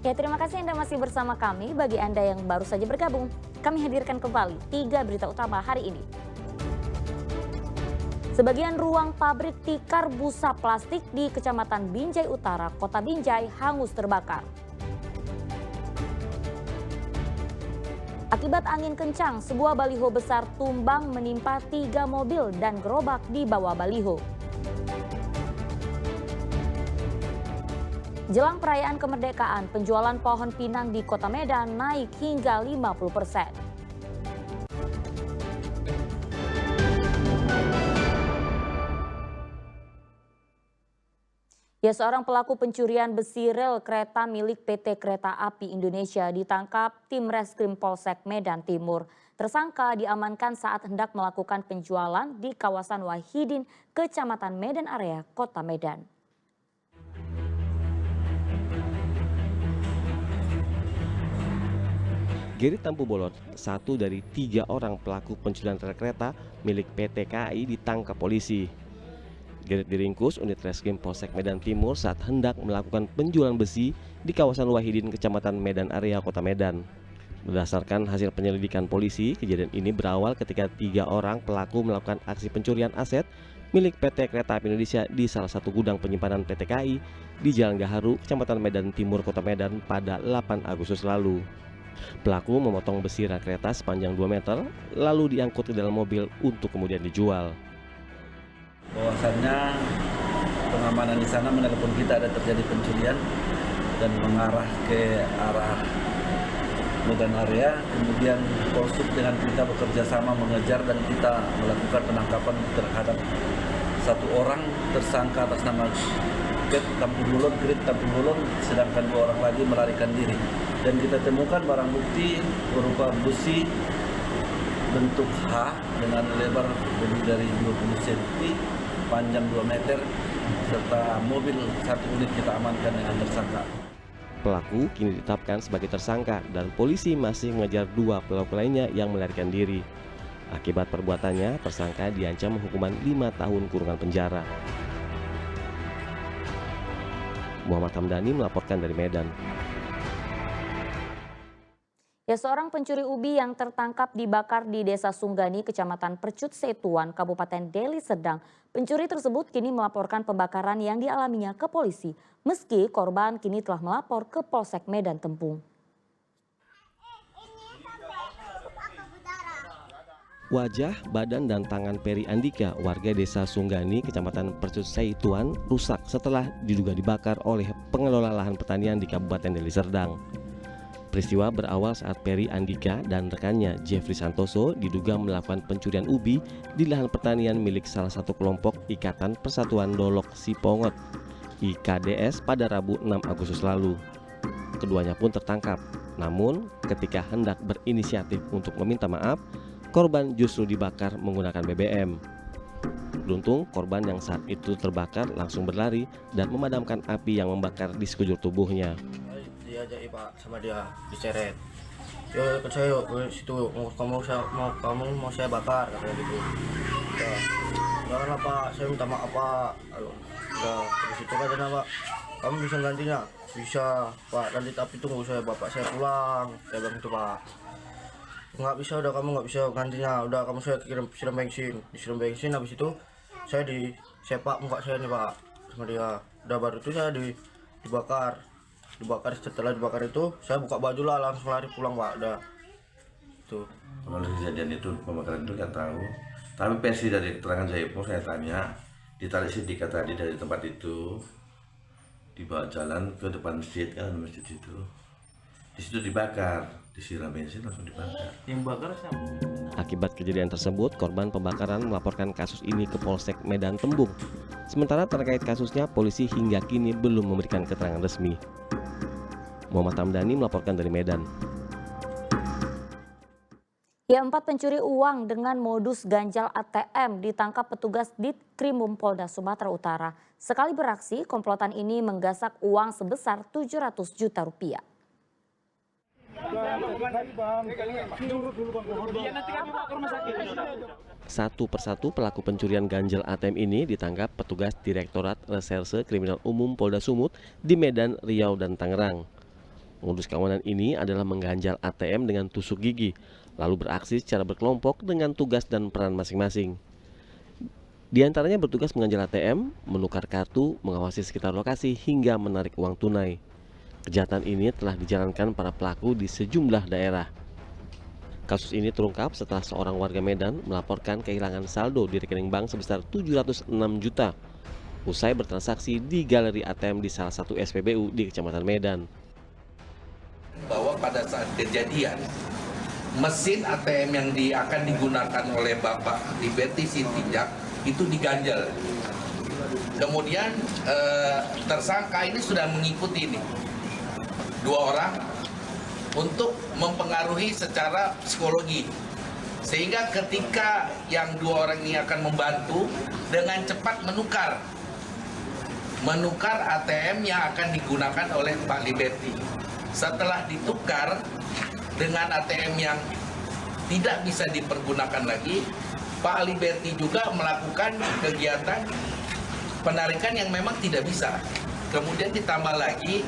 Ya, terima kasih Anda masih bersama kami. Bagi Anda yang baru saja bergabung, kami hadirkan kembali 3 berita utama hari ini. Sebagian ruang pabrik tikar busa plastik di Kecamatan Binjai Utara, Kota Binjai hangus terbakar. Akibat angin kencang, sebuah baliho besar tumbang menimpa 3 mobil dan gerobak di bawah baliho. Jelang perayaan kemerdekaan, penjualan pohon pinang di Kota Medan naik hingga 50%. Ya, seorang pelaku pencurian besi rel kereta milik PT Kereta Api Indonesia ditangkap tim Reskrim Polsek Medan Timur. Tersangka diamankan saat hendak melakukan penjualan di kawasan Wahidin, Kecamatan Medan Area, Kota Medan. Geri Tampu Bolot, satu dari 3 orang pelaku pencurian rel kereta milik PT KAI ditangkap polisi. Gerit diringkus unit Reskrim Polsek Medan Timur saat hendak melakukan penjualan besi di kawasan Wahidin, Kecamatan Medan Area, Kota Medan. Berdasarkan hasil penyelidikan polisi, kejadian ini berawal ketika 3 orang pelaku melakukan aksi pencurian aset milik PT Kereta Api Indonesia di salah satu gudang penyimpanan PT KAI di Jalan Gaharu, Kecamatan Medan Timur, Kota Medan pada 8 Agustus lalu. Pelaku memotong besi rel kereta sepanjang 2 meter, lalu diangkut ke dalam mobil untuk kemudian dijual. Bahwasannya pengamanan di sana menelpon kita ada terjadi pencurian dan mengarah ke arah Medan Area. Kemudian Polsek dengan kita bekerja sama mengejar dan kita melakukan penangkapan terhadap 1 orang tersangka atas nama Grit Tampu Bolot, sedangkan 2 orang lagi melarikan diri. Dan kita temukan barang bukti berupa besi bentuk H dengan lebar lebih dari 20 cm, panjang 2 meter, serta mobil 1 unit kita amankan dengan tersangka. Pelaku kini ditetapkan sebagai tersangka dan polisi masih mengejar 2 pelaku lainnya yang melarikan diri. Akibat perbuatannya, tersangka diancam hukuman 5 tahun kurungan penjara. Muhammad Hamdani melaporkan dari Medan. Ya, seorang pencuri ubi yang tertangkap dibakar di Desa Sunggani, Kecamatan Percut Setuan, Kabupaten Deli Serdang. Pencuri tersebut kini melaporkan pembakaran yang dialaminya ke polisi, meski korban kini telah melapor ke Polsek Medan Tempung. Wajah, badan, dan tangan Peri Andika, warga Desa Sunggani, Kecamatan Percut Setuan, rusak setelah diduga dibakar oleh pengelola lahan pertanian di Kabupaten Deli Serdang. Peristiwa berawal saat Peri Andika dan rekannya Jeffrey Santoso diduga melakukan pencurian ubi di lahan pertanian milik salah satu kelompok Ikatan Persatuan Dolok Sipongot (IKDS) pada Rabu 6 Agustus lalu. Keduanya pun tertangkap, namun ketika hendak berinisiatif untuk meminta maaf, korban justru dibakar menggunakan BBM. Beruntung korban yang saat itu terbakar langsung berlari dan memadamkan api yang membakar di sekujur tubuhnya. Diajak Pak sama dia diseret, yo ikut saya yuk ke situ, kamu mau saya bakar katanya gitu. Ya, janganlah Pak, saya minta maaf Pak. Ya, terus itu katanya Pak, kamu bisa gantinya? Bisa Pak, nanti tapi tunggu saya, bapak saya pulang. Saya bilang itu Pak, nggak bisa, udah kamu nggak bisa gantinya, udah kamu saya siram bensin, habis itu saya disepak muka saya nih Pak sama dia. Udah baru itu saya dibakar. Setelah dibakar itu saya buka baju lah, langsung lari pulang Pak. Udah tuh. Kalau kejadian itu pembakaran itu kan tahu, tapi versi dari keterangan saya pun saya tanya, ditarik sindikat tadi dari tempat itu dibawa jalan ke depan masjid, kan masjid itu, di situ dibakar, disiram bensin langsung dibakar. Yang bakar siapa? Akibat kejadian tersebut, korban pembakaran melaporkan kasus ini ke Polsek Medan Tembung. Sementara terkait kasusnya, polisi hingga kini belum memberikan keterangan resmi. Muhammad Hamdani melaporkan dari Medan. Ya, 4 pencuri uang dengan modus ganjal ATM ditangkap petugas Ditkrimum Polda Sumatera Utara. Sekali beraksi, komplotan ini menggasak uang sebesar 700 juta rupiah. Satu persatu pelaku pencurian ganjal ATM ini ditangkap petugas Direktorat Reserse Kriminal Umum Polda Sumut di Medan, Riau, dan Tangerang. Modus keamanan ini adalah mengganjal ATM dengan tusuk gigi, lalu beraksi secara berkelompok dengan tugas dan peran masing-masing. Di antaranya bertugas mengganjal ATM, menukar kartu, mengawasi sekitar lokasi, hingga menarik uang tunai. Kejahatan ini telah dijalankan para pelaku di sejumlah daerah. Kasus ini terungkap setelah seorang warga Medan melaporkan kehilangan saldo di rekening bank sebesar 706 juta usai bertransaksi di galeri ATM di salah satu SPBU di Kecamatan Medan. Bahwa pada saat kejadian mesin ATM yang akan digunakan oleh Bapak Liberty Sitinjak itu diganjal. Kemudian tersangka ini sudah mengikuti ini 2 orang untuk mempengaruhi secara psikologi, sehingga ketika yang 2 orang ini akan membantu dengan cepat menukar ATM yang akan digunakan oleh Pak Liberty. Setelah ditukar dengan ATM yang tidak bisa dipergunakan lagi, Pak Liberty juga melakukan kegiatan penarikan yang memang tidak bisa. Kemudian ditambah lagi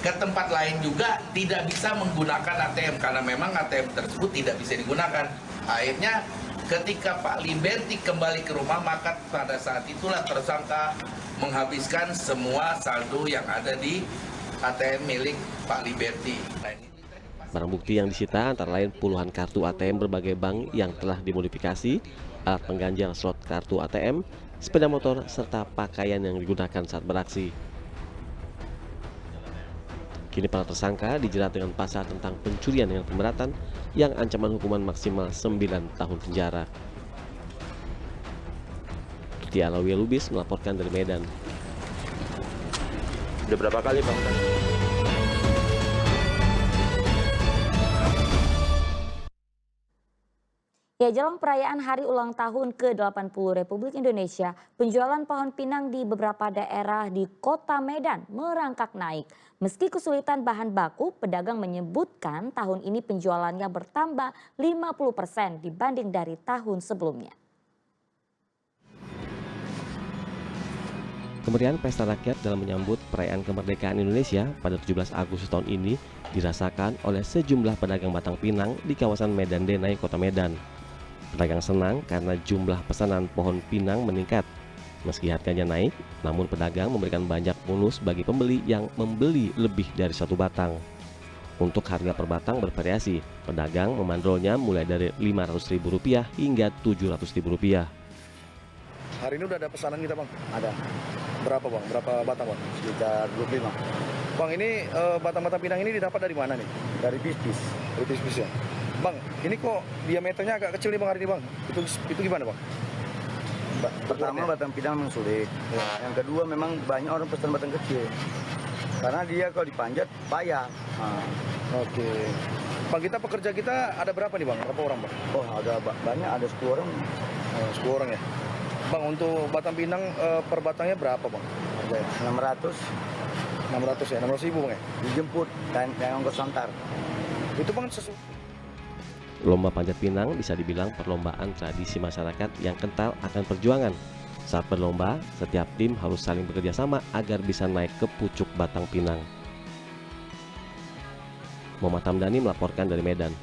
ke tempat lain juga tidak bisa menggunakan ATM karena memang ATM tersebut tidak bisa digunakan. Akhirnya ketika Pak Liberty kembali ke rumah, maka pada saat itulah tersangka menghabiskan semua saldo yang ada di ATM milik Pak Liberty. Barang bukti yang disita antara lain puluhan kartu ATM berbagai bank yang telah dimodifikasi, alat pengganjal slot kartu ATM, sepeda motor, serta pakaian yang digunakan saat beraksi. Kini para tersangka dijerat dengan pasal tentang pencurian dengan pemberatan yang ancaman hukuman maksimal 9 tahun penjara. Tuti Alawi Lubis melaporkan dari Medan. Udah berapa kali Bang? Ya, jelang perayaan Hari Ulang Tahun ke-80 Republik Indonesia, penjualan pohon pinang di beberapa daerah di Kota Medan merangkak naik. Meski kesulitan bahan baku, pedagang menyebutkan tahun ini penjualannya bertambah 50% dibanding dari tahun sebelumnya. Kemeriahan pesta rakyat dalam menyambut perayaan kemerdekaan Indonesia pada 17 Agustus tahun ini dirasakan oleh sejumlah pedagang batang pinang di kawasan Medan Denai, Kota Medan. Pedagang senang karena jumlah pesanan pohon pinang meningkat. Meski harganya naik, namun pedagang memberikan banyak bonus bagi pembeli yang membeli lebih dari 1 batang. Untuk harga per batang bervariasi, pedagang memandrolnya mulai dari Rp500.000 hingga Rp700.000. Hari ini udah ada pesanan kita Bang? Ada. Berapa Bang? Berapa batang Bang? Sekitar 25. Bang, ini batang-batang pinang ini didapat dari mana nih? Dari bis-bis. Dari bis-bis ya? Bang, ini kok diameternya agak kecil nih Bang hari ini Bang? Itu gimana Bang? Pertama batang pinang memang sulit. Ya. Yang kedua memang banyak orang pesan batang kecil. Karena dia kalau dipanjat payah. Nah. Oke. Bang, pekerja kita ada berapa nih Bang? Berapa orang Bang? Oh ada banyak, ada 10 orang. 10 orang ya? Bang, untuk batang pinang per batangnya berapa Bang? Harganya 600. 600 ya? 600.000 Bang ya? Dijemput dan ongkos antar. Itu Bang sesuai. Lomba panjat pinang bisa dibilang perlombaan tradisi masyarakat yang kental akan perjuangan. Saat berlomba, setiap tim harus saling bekerja sama agar bisa naik ke pucuk batang pinang. Muhammad Hamdani melaporkan dari Medan.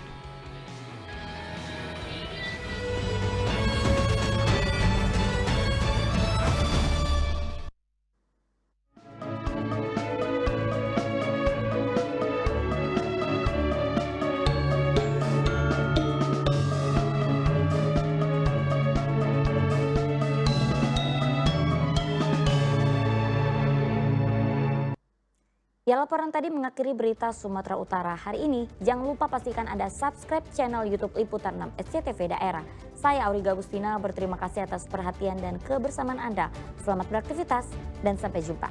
Ya, laporan tadi mengakhiri berita Sumatera Utara hari ini. Jangan lupa pastikan Anda subscribe channel YouTube Liputan 6 SCTV Daerah. Saya Auriga Agustina berterima kasih atas perhatian dan kebersamaan Anda. Selamat beraktivitas dan sampai jumpa.